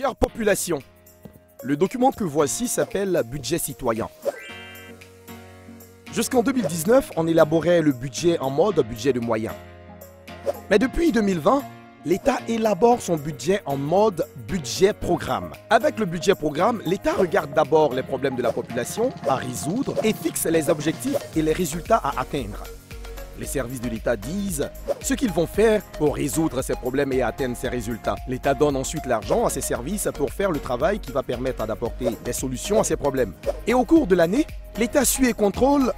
Chère population, le document que voici s'appelle Budget citoyen. Jusqu'en 2019, on élaborait le budget en mode budget de moyens. Mais depuis 2020, l'État élabore son budget en mode budget programme. Avec le budget programme, l'État regarde d'abord les problèmes de la population à résoudre et fixe les objectifs et les résultats à atteindre. Les services de l'État disent ce qu'ils vont faire pour résoudre ces problèmes et atteindre ces résultats. L'État donne ensuite l'argent à ces services pour faire le travail qui va permettre d'apporter des solutions à ces problèmes. Et au cours de l'année, l'État suit et contrôle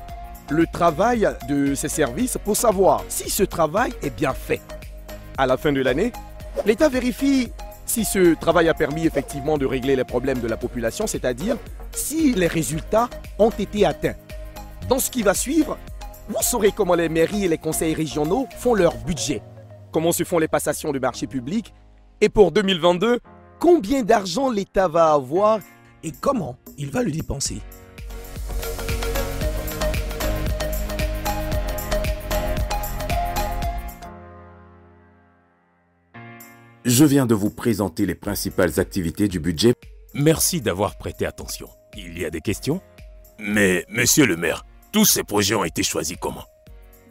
le travail de ces services pour savoir si ce travail est bien fait. À la fin de l'année, l'État vérifie si ce travail a permis effectivement de régler les problèmes de la population, c'est-à-dire si les résultats ont été atteints. Dans ce qui va suivre, vous saurez comment les mairies et les conseils régionaux font leur budget, comment se font les passations de marchés publics, et pour 2022, combien d'argent l'État va avoir et comment il va le dépenser. Je viens de vous présenter les principales activités du budget. Merci d'avoir prêté attention. Il y a des questions? Mais, monsieur le maire, tous ces projets ont été choisis comment?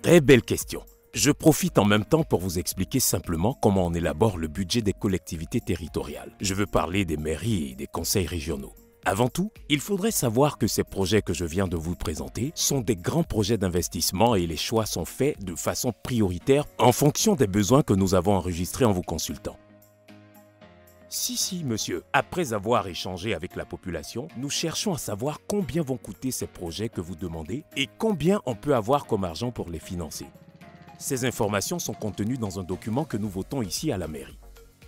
Très belle question. Je profite en même temps pour vous expliquer simplement comment on élabore le budget des collectivités territoriales. Je veux parler des mairies et des conseils régionaux. Avant tout, il faudrait savoir que ces projets que je viens de vous présenter sont des grands projets d'investissement et les choix sont faits de façon prioritaire en fonction des besoins que nous avons enregistrés en vous consultant. Si, monsieur. Après avoir échangé avec la population, nous cherchons à savoir combien vont coûter ces projets que vous demandez et combien on peut avoir comme argent pour les financer. Ces informations sont contenues dans un document que nous votons ici à la mairie.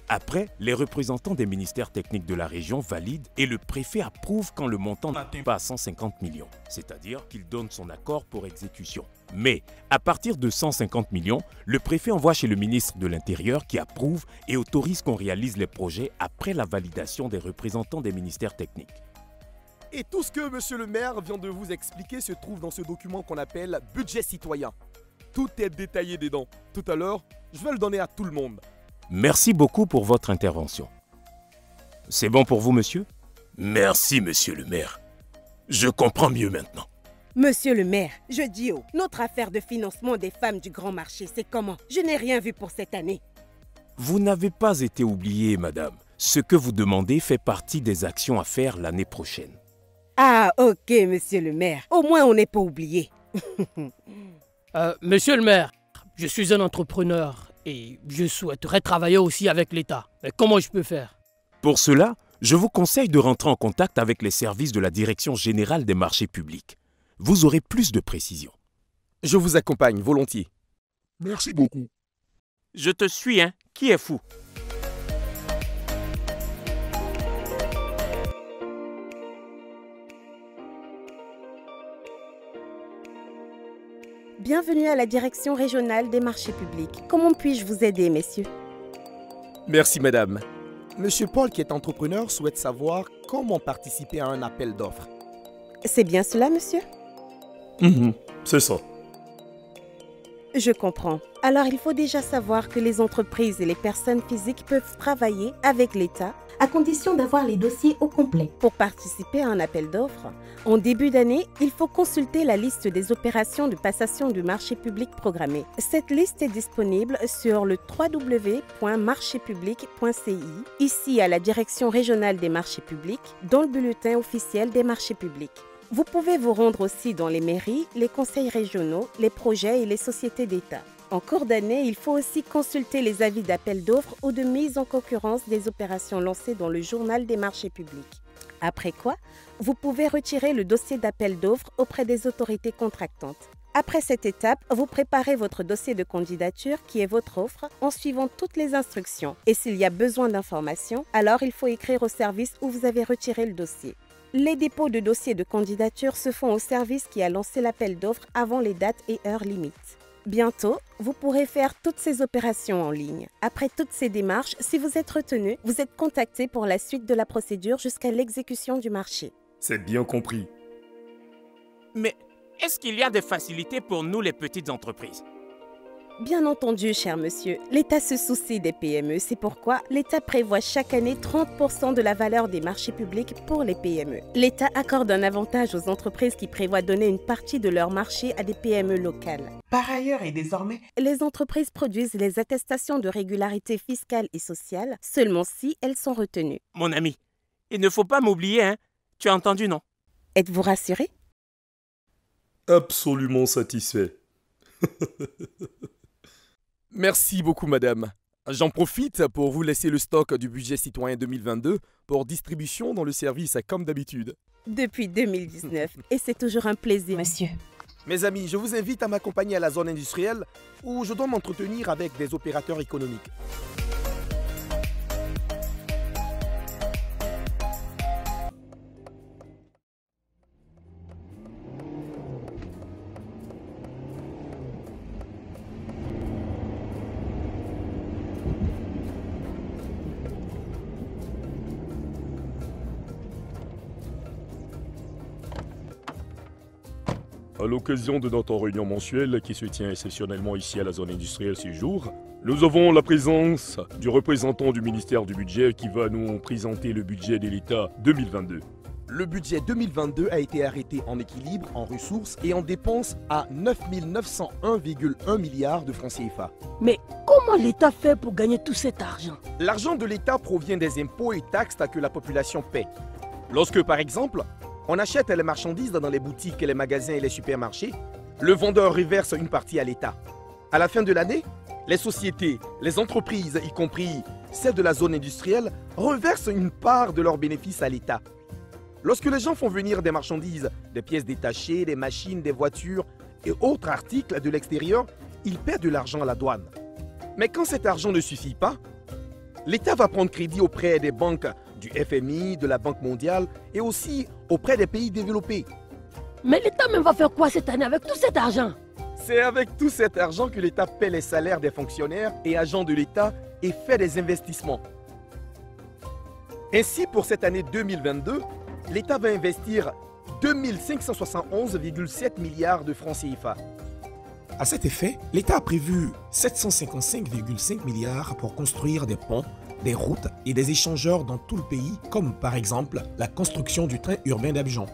Après, les représentants des ministères techniques de la région valident et le préfet approuve quand le montant n'atteint pas 150 millions, c'est-à-dire qu'il donne son accord pour exécution. Mais, à partir de 150 millions, le préfet envoie chez le ministre de l'Intérieur qui approuve et autorise qu'on réalise les projets après la validation des représentants des ministères techniques. Et tout ce que monsieur le maire vient de vous expliquer se trouve dans ce document qu'on appelle Budget citoyen. Tout est détaillé dedans. Tout à l'heure, je vais le donner à tout le monde. Merci beaucoup pour votre intervention. C'est bon pour vous, monsieur? Merci, monsieur le maire. Je comprends mieux maintenant. Monsieur le maire, je dis notre affaire de financement des femmes du grand marché, c'est comment? Je n'ai rien vu pour cette année. Vous n'avez pas été oubliée, madame. Ce que vous demandez fait partie des actions à faire l'année prochaine. Ah, ok, monsieur le maire. Au moins, on n'est pas oublié. Monsieur le maire, je suis un entrepreneur et je souhaiterais travailler aussi avec l'État. Mais comment je peux faire? Pour cela, je vous conseille de rentrer en contact avec les services de la Direction générale des marchés publics. Vous aurez plus de précisions. Je vous accompagne volontiers. Merci beaucoup. Je te suis, hein? Qui est fou? Bienvenue à la Direction régionale des marchés publics. Comment puis-je vous aider, messieurs? Merci, madame. Monsieur Paul, qui est entrepreneur, souhaite savoir comment participer à un appel d'offres. C'est bien cela, monsieur? C'est ça. Je comprends. Alors, il faut déjà savoir que les entreprises et les personnes physiques peuvent travailler avec l'État à condition d'avoir les dossiers au complet. Pour participer à un appel d'offres, en début d'année, il faut consulter la liste des opérations de passation du marché public programmées. Cette liste est disponible sur le www.marchéspublics.ci, ici à la Direction régionale des marchés publics, dans le bulletin officiel des marchés publics. Vous pouvez vous rendre aussi dans les mairies, les conseils régionaux, les projets et les sociétés d'État. En cours d'année, il faut aussi consulter les avis d'appel d'offres ou de mise en concurrence des opérations lancées dans le journal des marchés publics. Après quoi, vous pouvez retirer le dossier d'appel d'offres auprès des autorités contractantes. Après cette étape, vous préparez votre dossier de candidature qui est votre offre en suivant toutes les instructions. Et s'il y a besoin d'informations, alors il faut écrire au service où vous avez retiré le dossier. Les dépôts de dossiers de candidature se font au service qui a lancé l'appel d'offres avant les dates et heures limites. Bientôt, vous pourrez faire toutes ces opérations en ligne. Après toutes ces démarches, si vous êtes retenu, vous êtes contacté pour la suite de la procédure jusqu'à l'exécution du marché. C'est bien compris. Mais est-ce qu'il y a des facilités pour nous les petites entreprises? Bien entendu, cher monsieur, l'État se soucie des PME. C'est pourquoi l'État prévoit chaque année 30% de la valeur des marchés publics pour les PME. L'État accorde un avantage aux entreprises qui prévoient donner une partie de leur marché à des PME locales. Par ailleurs et désormais, Les entreprises produisent les attestations de régularité fiscale et sociale seulement si elles sont retenues. Mon ami, il ne faut pas m'oublier, hein. Tu as entendu, non? Êtes-vous rassuré? Absolument satisfait. Merci beaucoup, madame. J'en profite pour vous laisser le stock du budget citoyen 2022 pour distribution dans le service comme d'habitude. Depuis 2019, et c'est toujours un plaisir. monsieur, Mes amis, je vous invite à m'accompagner à la zone industrielle où je dois m'entretenir avec des opérateurs économiques. À l'occasion de notre réunion mensuelle qui se tient exceptionnellement ici à la zone industrielle ce jour, nous avons la présence du représentant du ministère du Budget qui va nous présenter le budget de l'État 2022. Le budget 2022 a été arrêté en équilibre, en ressources et en dépenses à 9 901,1 milliards de francs CFA. Mais comment l'État fait pour gagner tout cet argent? L'argent de l'État provient des impôts et taxes que la population paie. Lorsque, par exemple, on achète les marchandises dans les boutiques, les magasins et les supermarchés, le vendeur reverse une partie à l'État. À la fin de l'année, les sociétés, les entreprises, y compris celles de la zone industrielle, reversent une part de leurs bénéfices à l'État. Lorsque les gens font venir des marchandises, des pièces détachées, des machines, des voitures et autres articles de l'extérieur, ils paient de l'argent à la douane. Mais quand cet argent ne suffit pas, l'État va prendre crédit auprès des banques du FMI, de la Banque mondiale et aussi auprès des pays développés. Mais l'État même va faire quoi cette année avec tout cet argent? C'est avec tout cet argent que l'État paie les salaires des fonctionnaires et agents de l'État et fait des investissements. Ainsi, pour cette année 2022, l'État va investir 2 571,7 milliards de francs CFA. À cet effet, l'État a prévu 755,5 milliards pour construire des ponts, des routes et des échangeurs dans tout le pays, comme par exemple la construction du train urbain d'Abidjan.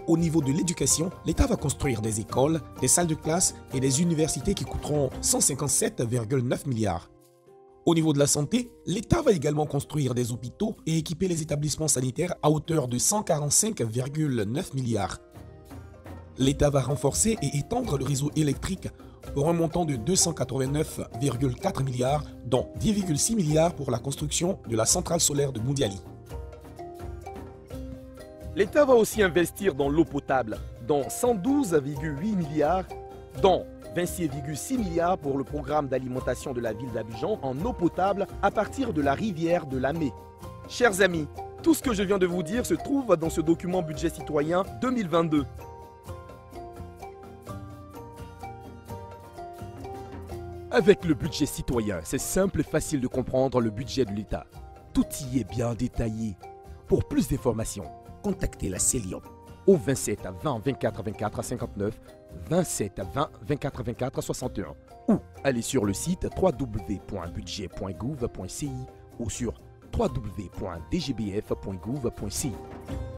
Au niveau de l'éducation, l'État va construire des écoles, des salles de classe et des universités qui coûteront 157,9 milliards. Au niveau de la santé, l'État va également construire des hôpitaux et équiper les établissements sanitaires à hauteur de 145,9 milliards. L'État va renforcer et étendre le réseau électrique pour un montant de 289,4 milliards, dont 10,6 milliards pour la construction de la centrale solaire de Moundiali. L'État va aussi investir dans l'eau potable, dont 112,8 milliards, dont 26,6 milliards pour le programme d'alimentation de la ville d'Abidjan en eau potable à partir de la rivière de Lamé. Chers amis, tout ce que je viens de vous dire se trouve dans ce document budget citoyen 2022. Avec le budget citoyen, c'est simple et facile de comprendre le budget de l'État. Tout y est bien détaillé. Pour plus d'informations, contactez la CELIOP au 27 20 24 24 59, 27 20 24 24 61 ou allez sur le site www.budget.gouv.ci ou sur www.dgbf.gouv.ci.